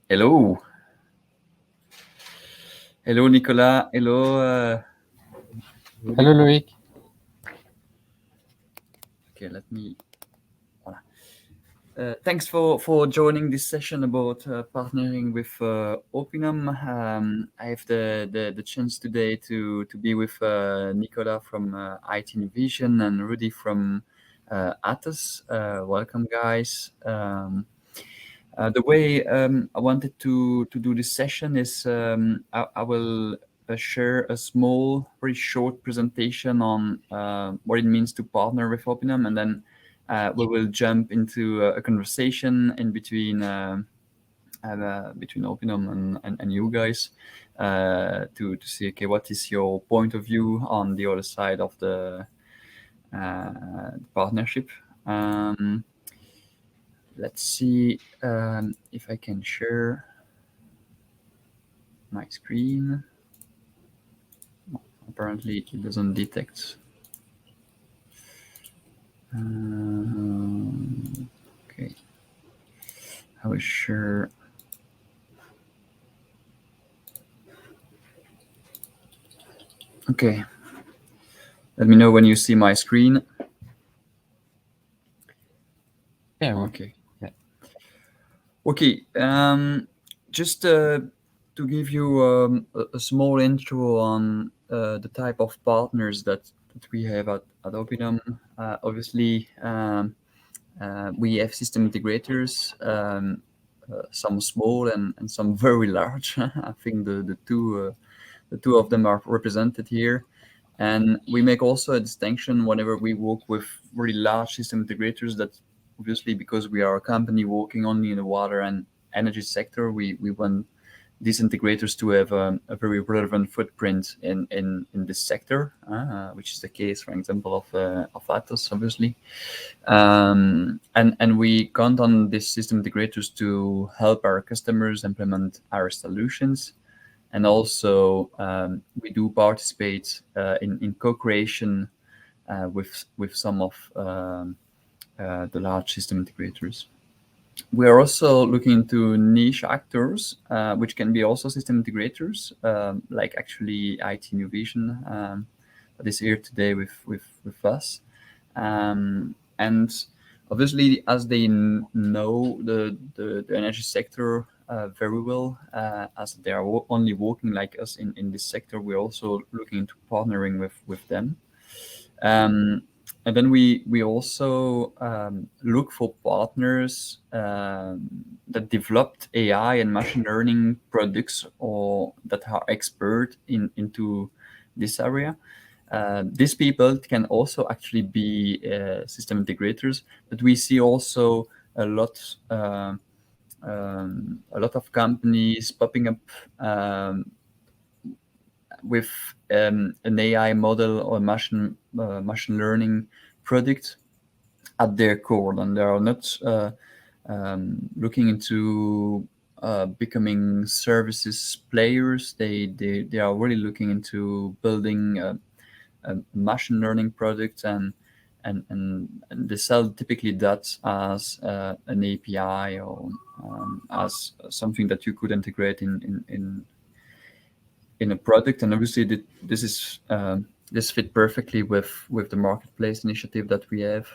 Hello. Hello, Nicolas. Hello. Hello, Loïc. Okay, let me. Voilà. Thanks for joining this session about partnering with Opinum. I have the chance today to be with Nicolas from IT-Newvision and Ruddy from Atos. Welcome, guys. The way I wanted to do this session is I will share a small, very short presentation on what it means to partner with Opinum, and then we will jump into a conversation in between Opinum and you guys to see, okay, what is your point of view on the other side of the partnership. Let's see if I can share my screen. Apparently it doesn't detect. Okay, I will share. Okay, let me know when you see my screen. Yeah. Okay. Yeah. Okay. Just to give you a small intro on the type of partners that we have at Opinum. Obviously, we have system integrators, some small and some very large. I think the two of them are represented here. And we make also a distinction whenever we work with really large system integrators that obviously, because we are a company working only in the water and energy sector, we want these integrators to have a very relevant footprint in this sector, which is the case, for example, of Atos, obviously. And we count on these system integrators to help our customers implement our solutions. And also, we do participate in co-creation with some of the large system integrators. We are also looking into niche actors, which can be also system integrators, like actually IT-Newvision that is here today with us. And obviously, as they know the energy sector very well, as they are only working like us in this sector, we're also looking into partnering with them. And then we also look for partners that developed AI and machine learning products or that are expert into this area. These people can also actually be system integrators, but we see also a lot of companies popping up with an AI model or machine learning product at their core, and they are not looking into becoming services players. They are really looking into building a machine learning product, and they sell typically that as an API or as something that you could integrate in a product. And obviously this fit perfectly with the marketplace initiative that we have,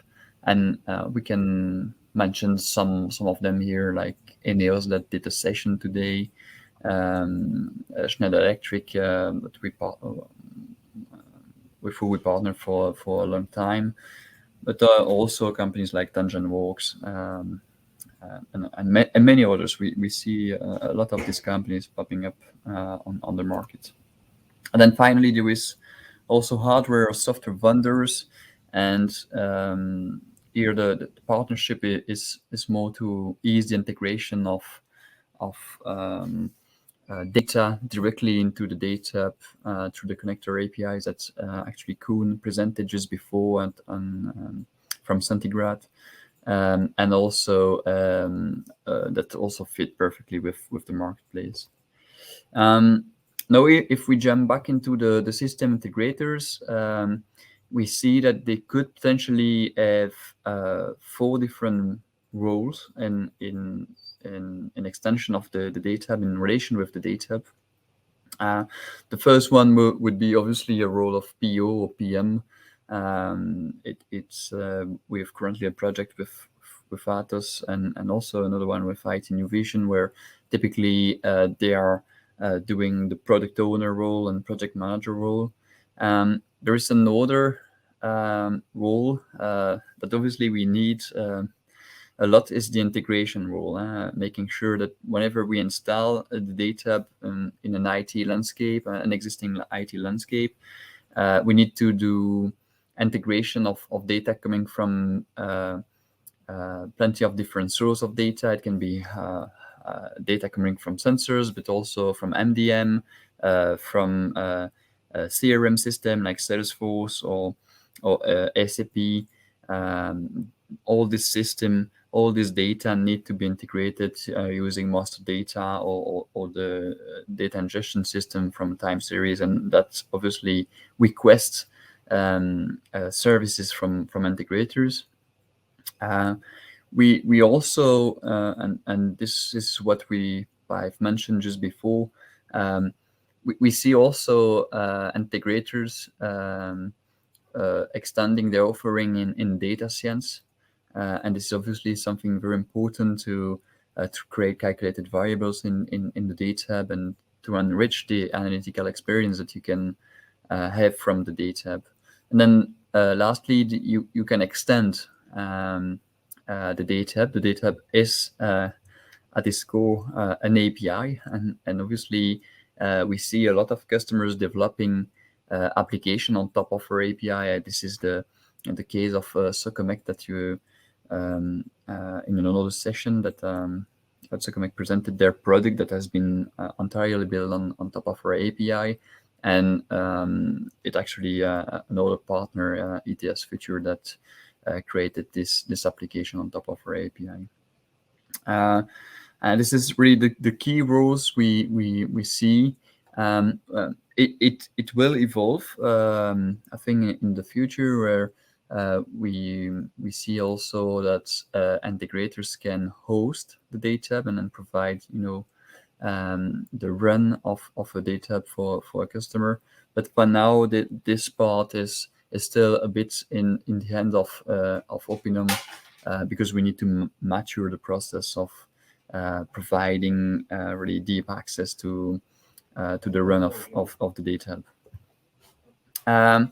and we can mention some of them here, like Eneos that did a session today, Schneider Electric that with who we partnered for a long time, but also companies like Dungeon Walks, and many others. We see a lot of these companies popping up on the market. And then finally, there is also hardware or software vendors, and here the partnership is more to ease the integration of data directly into the data through the connector APIs that actually Koen presented just before from Centigrade. And also that also fit perfectly with the marketplace. Now, if we jump back into the system integrators, we see that they could potentially have 4 different roles in in extension of the data hub, in relation with the data hub. The first one would be obviously a role of PO or PM. We have currently a project with Atos and also another one with IT-Newvision, where typically they are doing the product owner role and project manager role. There is another role that obviously we need a lot, is the integration role, making sure that whenever we install the data in an IT landscape, an existing IT landscape, we need to do integration of data coming from plenty of different sources of data. It can be data coming from sensors, but also from MDM, from a CRM system like Salesforce or SAP. All this system, all this data need to be integrated using master data or the data ingestion system from time series, and that obviously requests services from integrators. We also and this is what I've mentioned just before. We see also integrators extending their offering in data science. And this is obviously something very important to create calculated variables in the data hub and to enrich the analytical experience that you can have from the data hub. And then lastly, you can extend the data hub. The data hub is at its core an API, and obviously we see a lot of customers developing application on top of our API. This is the case of Socomec that you in another session that Socomec presented their product that has been entirely built on top of our API, and it actually another partner, ETS Future, that created this application on top of our API. And this is really the key roles we see. It will evolve, I think, in the future, where we see also that integrators can host the data hub and then provide the run of a data hub for a customer. But for now, this part is still a bit in the hands of Opinum, because we need to mature the process of providing really deep access to the run of the data hub.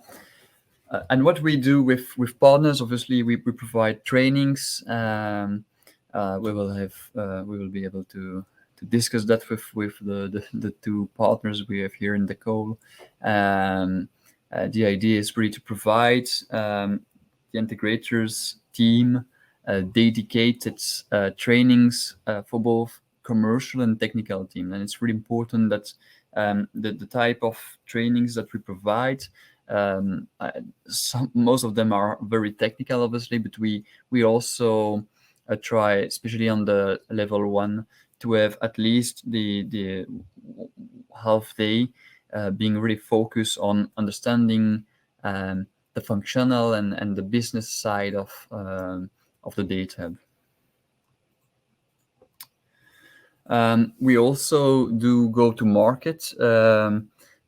And what we do with partners, obviously, we provide trainings. We will be able to discuss that with the two partners we have here in the call. The idea is really to provide the integrators team dedicated trainings for both commercial and technical team. And it's really important that the type of trainings that we provide, most of them are very technical, obviously, but we also try, especially on the level 1, to have at least the half day being really focused on understanding the functional and the business side of the data hub. We also do go to market.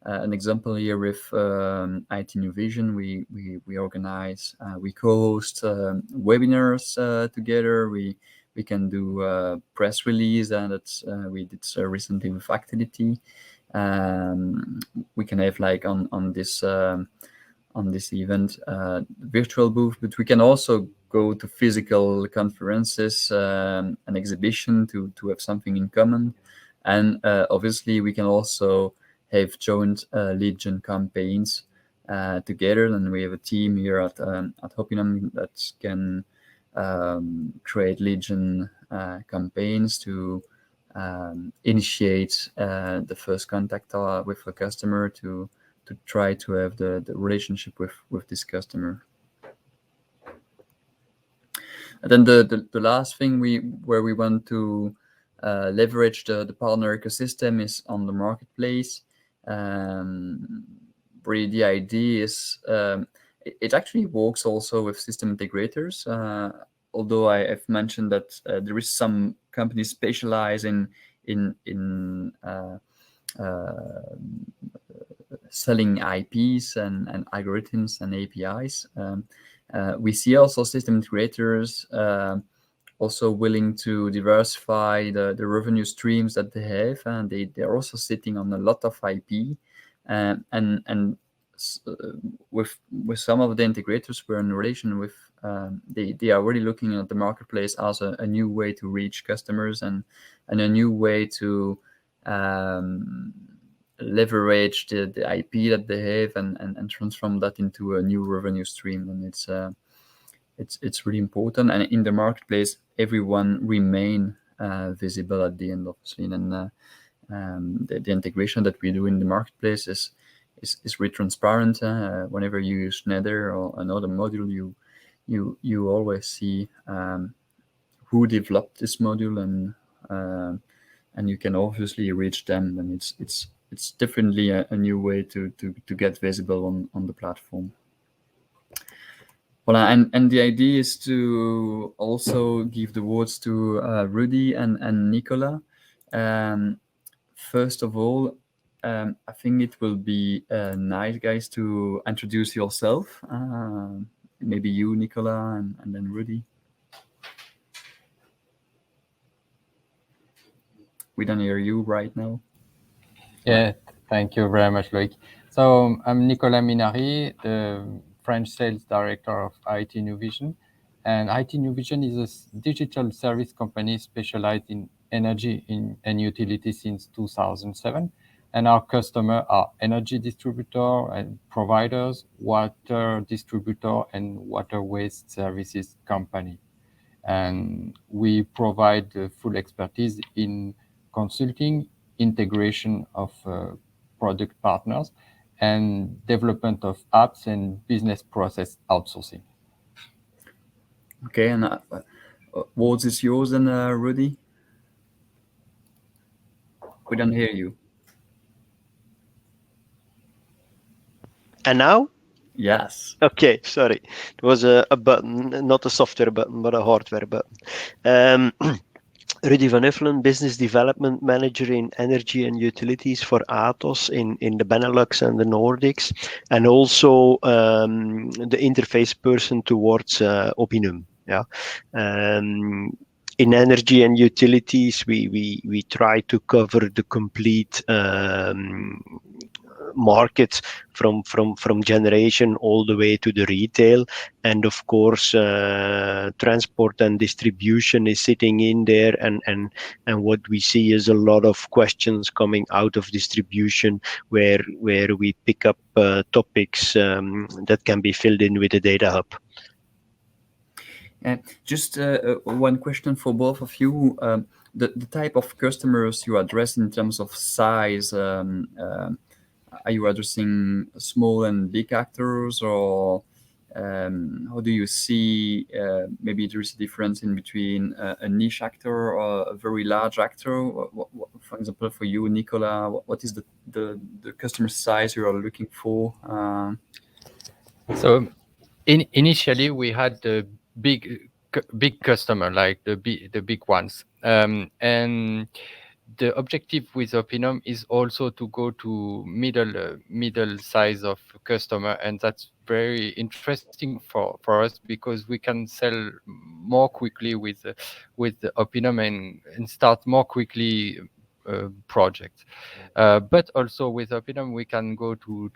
An example here with IT-Newvision, we organize, we co-host webinars together. We can do press release, and that's we did recently with Activity. We can have like on this event virtual booth, but we can also go to physical conferences, an exhibition to have something in common. And obviously we can also have joint lead gen campaigns together, and we have a team here at Opinum that can create lead gen campaigns to initiate the first contact with a customer to try to have the relationship with this customer. And then the last thing where we want to leverage the partner ecosystem is on the marketplace. Really, the idea is it actually works also with system integrators. although I've mentioned that there is some companies specialize in selling IPs and algorithms and APIs. We see also system integrators also willing to diversify the revenue streams that they have, and they're also sitting on a lot of IP, and with some of the integrators we're in relation with, they are really looking at the marketplace as a new way to reach customers and a new way to leverage the IP that they have and transform that into a new revenue stream. And it's really important. And in the marketplace, everyone remain visible at the end, obviously. And the integration that we do in the marketplace is really transparent. Whenever you use Nether or another module, you always see who developed this module, and you can obviously reach them. And it's definitely a new way to get visible on the platform. Well, and the idea is to also give the words to Ruddy and Nicolas. First of all, I think it will be nice, guys, to introduce yourself. Maybe you, Nicolas, and then Ruddy. We don't hear you right now. Yeah, thank you very much, Loïc. So I'm Nicolas Minary, the French sales director of IT-Newvision. And IT-Newvision is a digital service company specialized in energy and utility since 2007. And our customers are energy distributor and providers, water distributor, and water waste services company. And we provide full expertise in consulting, integration of product partners, and development of apps and business process outsourcing. Okay, and words is yours then, Ruddy. We don't hear you. And now? Yes. Okay, sorry. It was a button, not a software button, but a hardware button. Ruddy Van Nuffelen, Business Development Manager in Energy and Utilities for Atos in the Benelux and the Nordics, and also the interface person towards Opinum. Yeah. In energy and utilities, we try to cover the complete market from generation all the way to the retail, and of course transport and distribution is sitting in there, and what we see is a lot of questions coming out of distribution where we pick up topics that can be filled in with the data hub. Just one question for both of you. The type of customers you address in terms of size, are you addressing small and big actors, or how do you see maybe there is a difference in between a niche actor or a very large actor? For example, for you, Nicolas, what is the customer size you are looking for? So initially we had the big customer, like the big ones, and the objective with Opinum is also to go to middle size of customer, and that's very interesting for us because we can sell more quickly with Opinum and start more quickly projects. But also with Opinum we can go to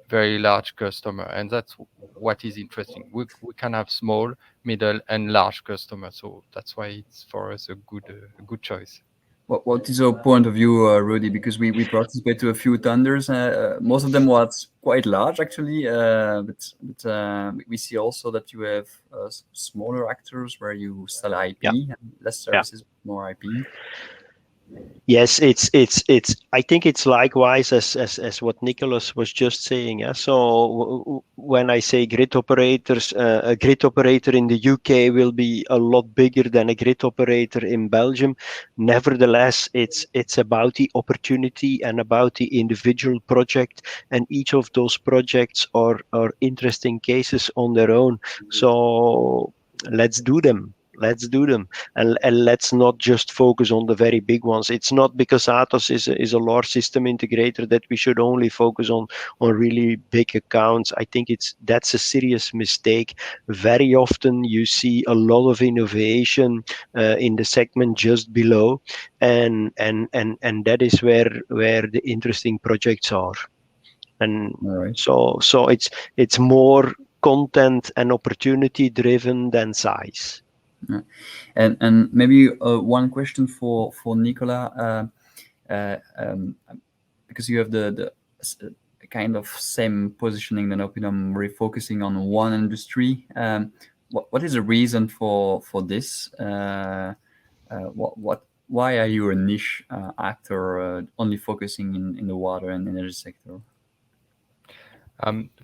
very large customer, and that's what is interesting. We can have small, middle, and large customers, so that's why it's for us a good choice. What is your point of view, Ruddy? Because we participate to a few tenders. Most of them was quite large, actually. But we see also that you have smaller actors where you sell IP, less services, more IP. Yes, it's. I think it's likewise as what Nicolas was just saying. Yeah? So when I say grid operators, a grid operator in the UK will be a lot bigger than a grid operator in Belgium. Nevertheless, it's about the opportunity and about the individual project, and each of those projects are interesting cases on their own. So let's do them. Let's do them, and let's not just focus on the very big ones. It's not because Atos is a large system integrator that we should only focus on really big accounts. I think that's a serious mistake. Very often you see a lot of innovation in the segment just below, and that is where the interesting projects are. And All right. so it's more content and opportunity driven than size. Yeah. And maybe one question for Nicola, because you have the kind of same positioning than Opinum, refocusing on one industry. What is the reason for this? Why are you a niche actor, only focusing in the water and energy sector?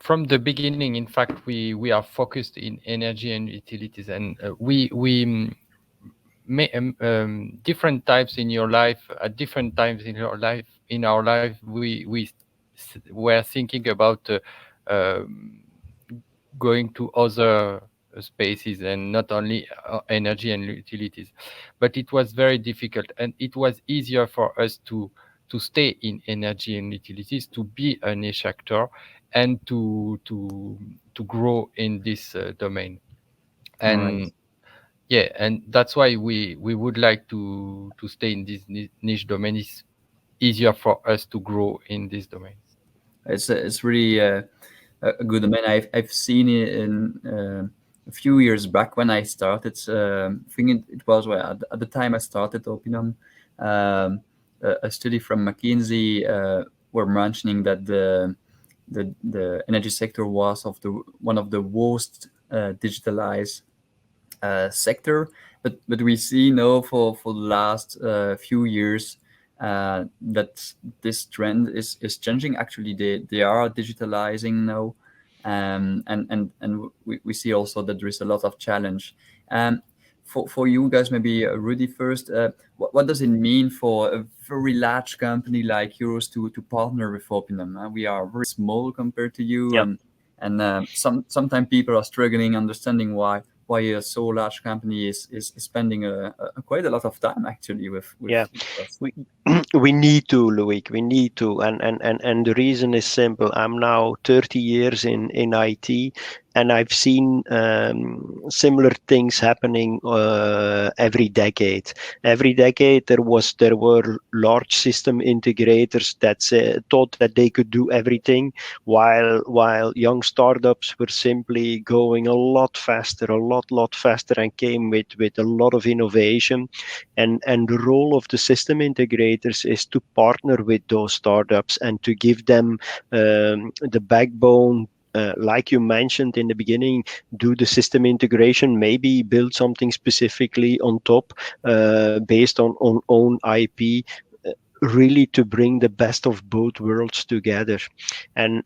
From the beginning, in fact, we are focused in energy and utilities, and we different types in your life at different times in your life. In our life, we were thinking about going to other spaces and not only energy and utilities, but it was very difficult, and it was easier for us to stay in energy and utilities, to be a niche actor, and to grow in this domain. All right. And yeah, and that's why we would like to stay in this niche domain. It's easier for us to grow in this domain. It's really a good domain. I've seen it in a few years back when I started. I think it was well, at the time I started Opinum. A study from McKinsey were mentioning that the energy sector was one of the worst digitalized sector, but we see now for the last few years that this trend is changing. Actually, they are digitalizing now, and we see also that there is a lot of challenge. Um, for you guys, maybe Rudy first. What does it mean for a very large company like yours to partner with Opinum? We are very small compared to you, Yeah. and sometimes people are struggling understanding why a so large company is spending quite a lot of time actually with Yeah, us. we we need to, Loic. We need to, and the reason is simple. I'm now 30 years in IT, and I've seen similar things happening every decade. Every decade there were large system integrators that thought that they could do everything, while young startups were simply going a lot faster, and came with a lot of innovation. And the role of the system integrators is to partner with those startups and to give them the backbone, like you mentioned in the beginning. Do the system integration, maybe build something specifically on top, based on own IP, really to bring the best of both worlds together. And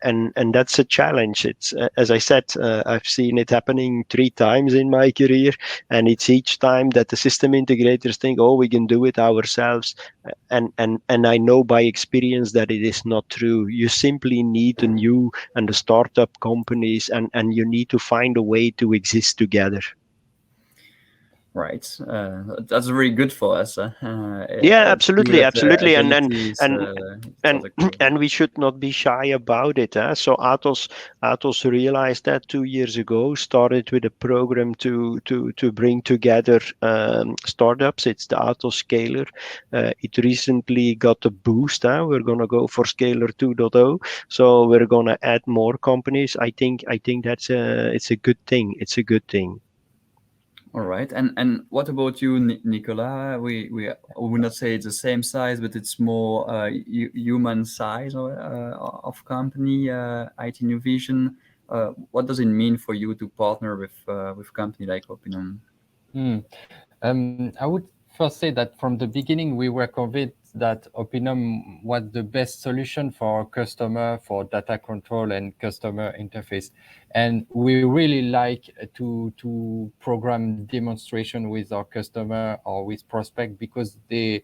that's a challenge. It's as I said, I've seen it happening 3 times in my career, and it's each time that the system integrators think, oh, we can do it ourselves. And I know by experience that it is not true. You simply need the new and the startup companies, and you need to find a way to exist together. Right, that's very good for us. Yeah, It's true absolutely, that absolutely. agility And is and also key. and we should not be shy about it. So Atos realized that 2 years ago, started with a program to bring together startups. It's the Atos Scaler. It recently got a boost. We're gonna go for Scaler 2.0. So we're gonna add more companies. I think it's a good thing. It's a good thing. All right, and what about you, Nicola? We would not say it's the same size, but it's more human size of company. IT-Newvision. What does it mean for you to partner with company like Opinum? Hmm. I would first say that from the beginning, we were convinced that Opinum was the best solution for our customer for data control and customer interface. And we really like to program demonstration with our customer or with prospect, because they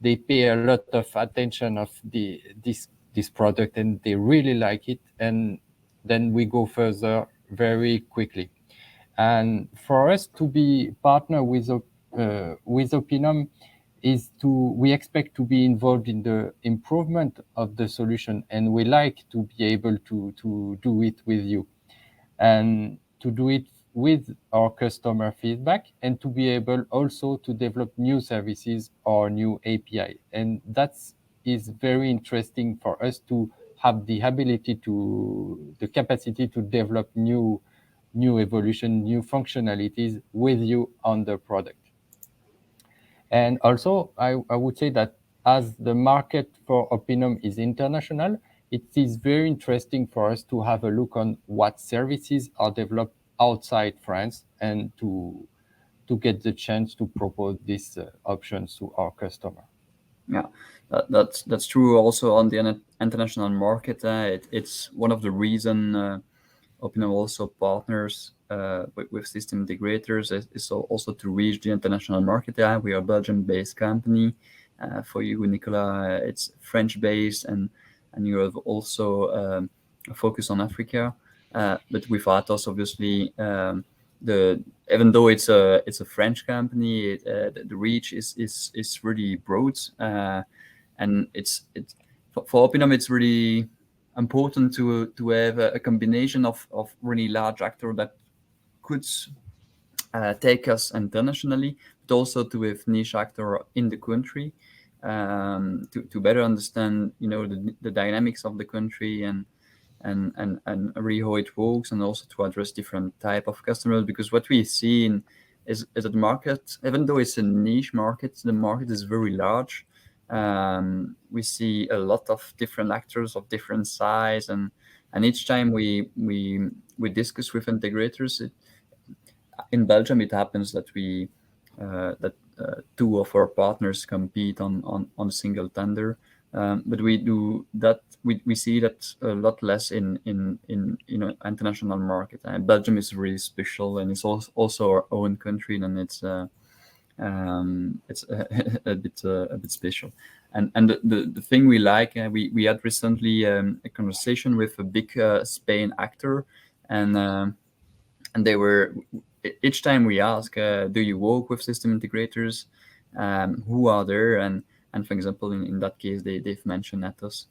pay a lot of attention of this product, and they really like it. And then we go further very quickly. And for us to be partner with Opinum we expect to be involved in the improvement of the solution, and we like to be able to do it with you, and to do it with our customer feedback, and to be able also to develop new services or new API. And that is very interesting for us to have the capacity to develop new evolution, new functionalities with you on the product. And also, I would say that as the market for Opinum is international, it is very interesting for us to have a look on what services are developed outside France, and to get the chance to propose these options to our customer. Yeah, that's true. Also on the international market, it's one of the reason Opinum also partners with system integrators is also to reach the international market. We are a Belgium-based company. For you, Nicolas, it's French-based, and you have also a focus on Africa. But with Atos, obviously, even though it's a French company, the reach is really broad, and it's for Opinum, it's really important to have a combination of really large actor that could take us internationally, but also to have niche actor in the country, to better understand the dynamics of the country, and really how it works, and also to address different type of customers. Because what we see is that the market, even though it's a niche market, the market is very large. We see a lot of different actors of different size, and each time we discuss with integrators, in Belgium it happens that two of our partners compete on a single tender, but we see that a lot less in international market. And Belgium is really special, and it's also our own country, and it's a bit special. And the thing we like, we had recently a conversation with a big Spain actor, and they were, each time we ask, do you work with system integrators? Who are there? And for example, in that case, they've mentioned Atos,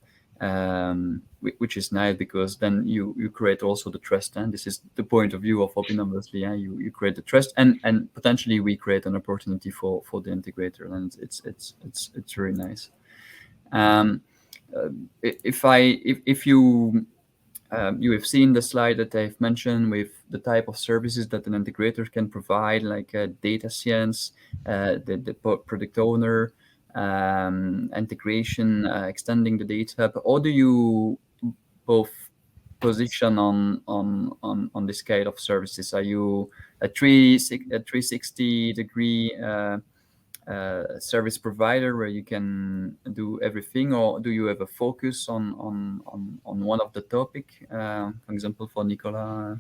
which is nice, because then you create also the trust, and this is the point of view of Opinum, obviously. You create the trust, and potentially we create an opportunity for the integrator, and it's very nice. If you have seen the slide that I've mentioned with the type of services that an integrator can provide, like data science, the product owner, integration, extending the data. But how do you both position on this scale of services? Are you a 360 degree service provider where you can do everything, or do you have a focus on one of the topic? For example, for Nicolas.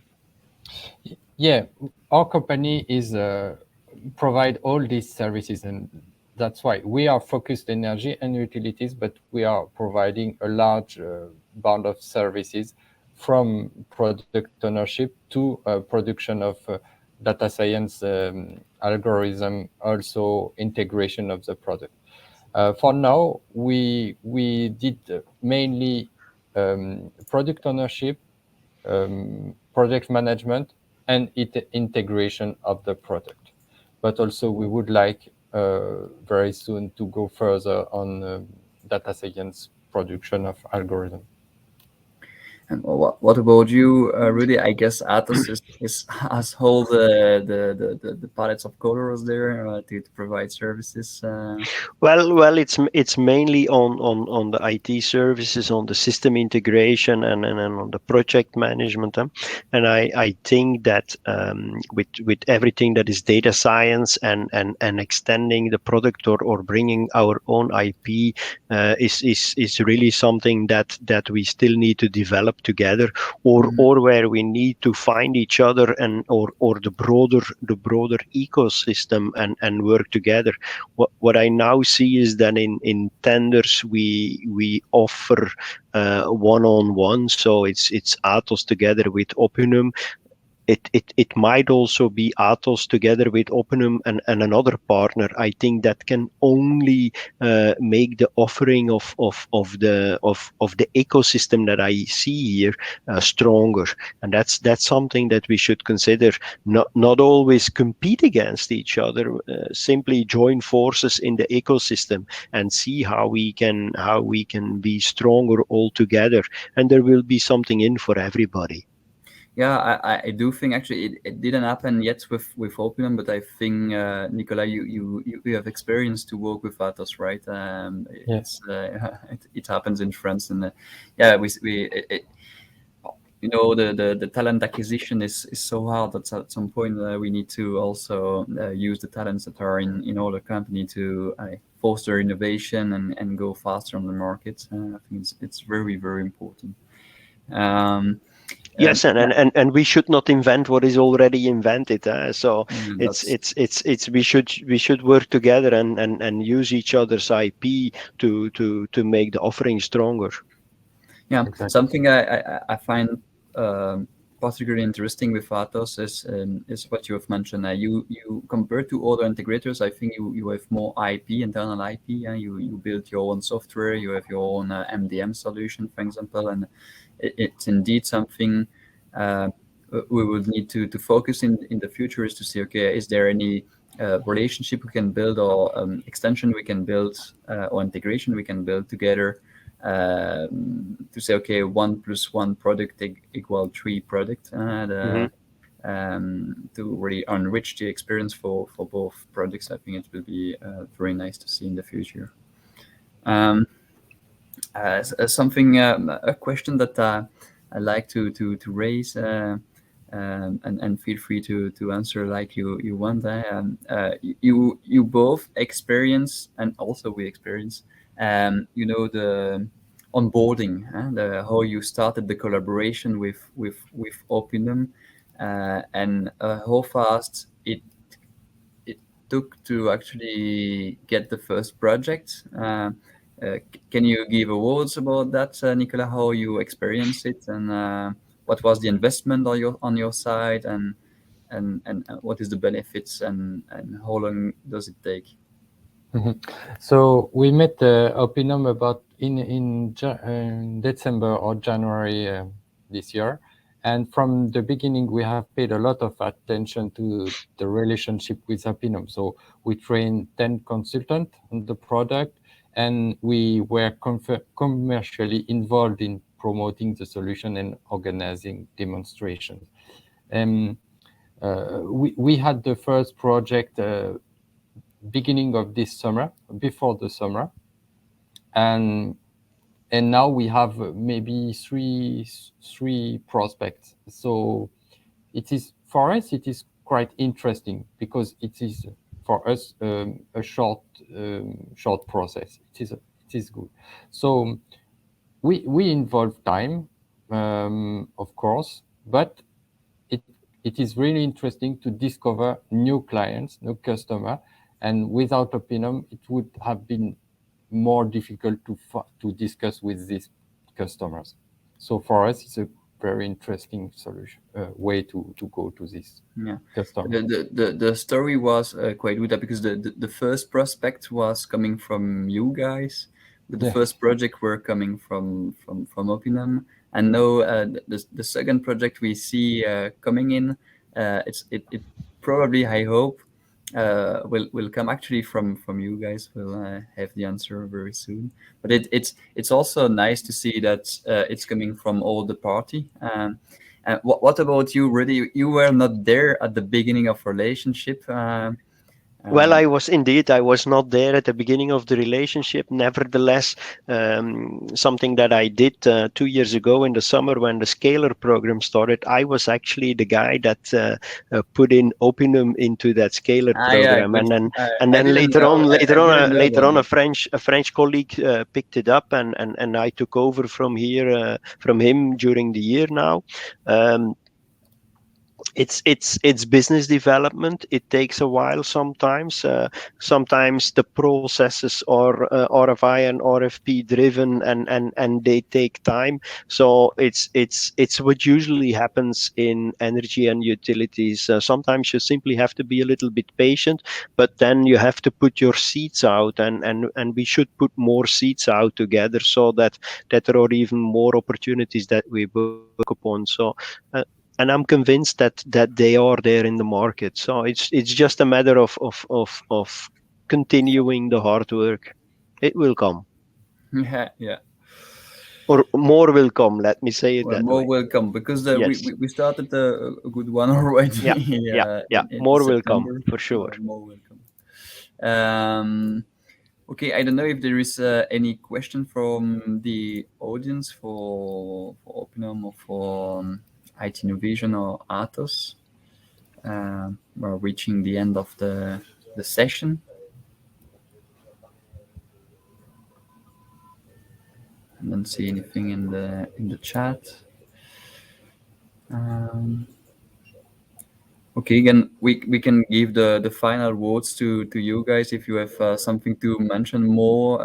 Yeah, our company is provide all these services, and that's why we are focused energy and utilities, but we are providing a large band of services, from product ownership to production of data science algorithm, also integration of the product. For now, we did mainly product ownership, project management, and integration of the product. But also we would like very soon to go further on data science production of algorithm. And what about you, Rudy? I guess Atos has all the palettes of colors there to provide services. Well, it's mainly on the IT services, on the system integration, and on the project management. And I think that with everything that is data science and extending the product or bringing our own IP is really something that we still need to develop together, or where we need to find each other, and or the broader ecosystem, and work together. What I now see is that in tenders we offer one-on-one, so it's Atos together with Opinum, it might also be Atos together with Opinum and another partner. I think that can only make the offering of the ecosystem that I see here stronger, and that's something that we should consider. Not always compete against each other. Simply join forces in the ecosystem and see how we can be stronger all together, and there will be something in for everybody. Yeah, I do think actually it didn't happen yet with Opinum, but I think Nicolas, you have experience to work with Atos, right? Yes. It happens in France, and yeah, you know, the talent acquisition is so hard that at some point we need to also use the talents that are in other company to foster innovation and go faster on the market. I think it's very, very important. Yes, and we should not invent what is already invented. So it's we should work together and use each other's IP to make the offering stronger. Yeah, Exactly. something I find particularly interesting with Atos is what you have mentioned. You compared to other integrators, I think you have more IP, internal IP. You build your own software, you have your own MDM solution, for example, and it's indeed something we would need to focus in the future, is to see, okay, is there any relationship we can build, or extension we can build, or integration we can build together, to say, okay, 1 + 1 product equal 3 product, to really enrich the experience for both products. I think it will be very nice to see in the future. Something, a question that I like to raise, and feel free to answer like you want. You both experience, and also we experience, you know, the onboarding, how you started the collaboration with Opinum, and how fast it took to actually get the first project. Can you give words about that, Nicolas? How you experience it, and what was the investment on your side, and what is the benefits, and how long does it take? So we met Opinum about in December or January this year, and from the beginning we have paid a lot of attention to the relationship with Opinum. So we trained 10 consultants on the product, and we were commercially involved in promoting the solution and organizing demonstrations. We had the first project beginning of this summer, before the summer, and now we have maybe three prospects. So it is, for us, it is quite interesting, because it is for us a short process. It is good. So we involve time, of course, but it is really interesting to discover new clients, new customer, and without Opinum, it would have been more difficult to discuss with these customers. So for us, it's a very interesting solution, way to go to this customer. The story was quite good, because the first prospect was coming from you guys, but the first project were coming from Opinum, and now the second project we see coming in, it probably, I hope, will come actually from you guys. We'll have the answer very soon. But it's also nice to see that it's coming from all the party. What about you, Ruddy? You were not there at the beginning of relationship. Well, I was not there at the beginning of the relationship. Nevertheless, something that I did 2 years ago in the summer when the Scalar program started, I was actually the guy that put in Opinum into that Scalar program, and then later on, a French colleague picked it up, and I took over from him during the year now. it's business development. It takes a while sometimes. Sometimes the processes are RFI and RFP driven, and they take time. So it's what usually happens in energy and utilities. Sometimes you simply have to be a little bit patient, but then you have to put your seeds out, and we should put more seeds out together, so that there are even more opportunities that we work upon. So. And I'm convinced that they are there in the market. So it's just a matter of continuing the hard work. It will come, Yeah. or more will come. Let me say it Well, that more way. will come because Yes. we started a good one already Yeah. in More will come September. for sure. More will come. Okay, I don't know if there is any question from the audience for Opinum or for IT-Newvision or Atos. We're reaching the end of the session. I don't see anything in the chat. Okay, again, we can give the final words to you guys if you have something to mention more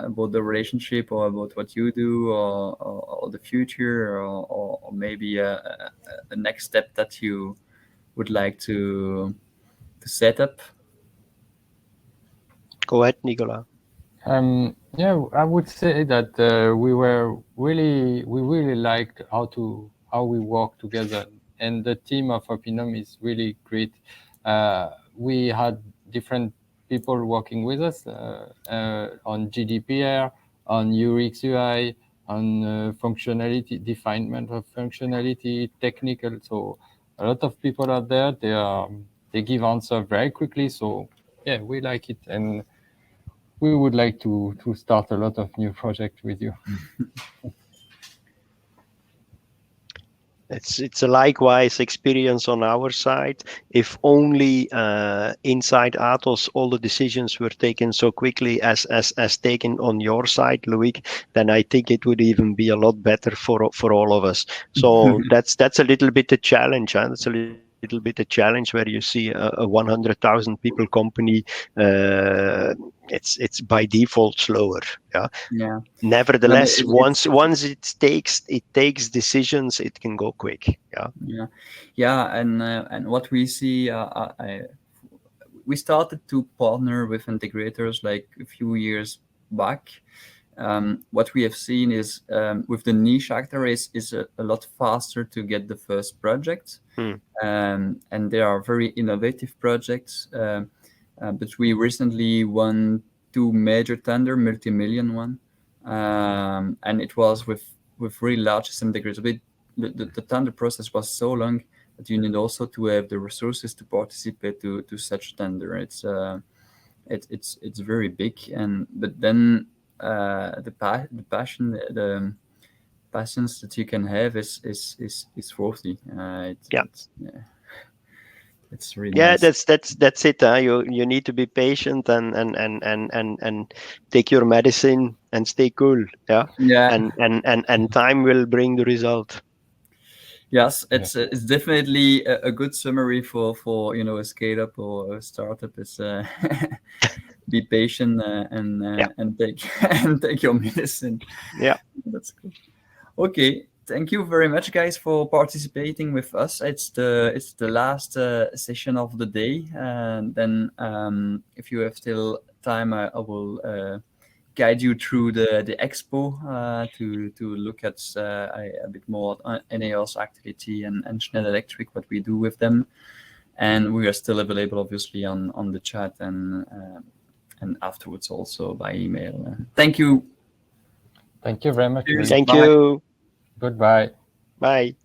about the relationship or about what you do or the future or maybe a next step that you would like to set up. Go ahead, Nicolas. Yeah, I would say that we really liked how we work together, and the team of Opinum is really great. We had different people working with us on GDPR, on UX UI, on functionality, definement of functionality, technical. So a lot of people are there. They give answer very quickly. So yeah, we like it, and we would like to start a lot of new projects with you. It's a likewise experience on our side. If only inside Atos all the decisions were taken so quickly as taken on your side, Loïc, then I think it would even be a lot better for all of us. So that's a little bit a challenge. Huh? That's a little bit a challenge where you see a 100,000 people company. It's by default slower. Yeah. Yeah. Nevertheless, once it takes decisions, it can go quick. Yeah, and what we see, we started to partner with integrators like a few years back. What we have seen is with the niche actor is a lot faster to get the first project, and they are very innovative projects. But we recently won 2 major tender, multi-million one, and it was with really large system integrators. The tender process was so long that you need also to have the resources to participate to such tender. It's very big, but then the passion, the passions that you can have is worthy. It's really nice. That's it. You need to be patient and take your medicine and stay cool. Yeah. And time will bring the result. Yes, it's definitely a good summary for a scale up or a startup. Is be patient and take and take your medicine. Yeah, that's cool. Okay, thank you very much, guys, for participating with us. It's the last session of the day, and then if you have still time, I will guide you through the expo to look at a bit more on NAOS activity and Schnell Electric, what we do with them, and we are still available, obviously, on the chat and afterwards also by email. Thank you. Thank you very much. Thank you. Goodbye. Bye.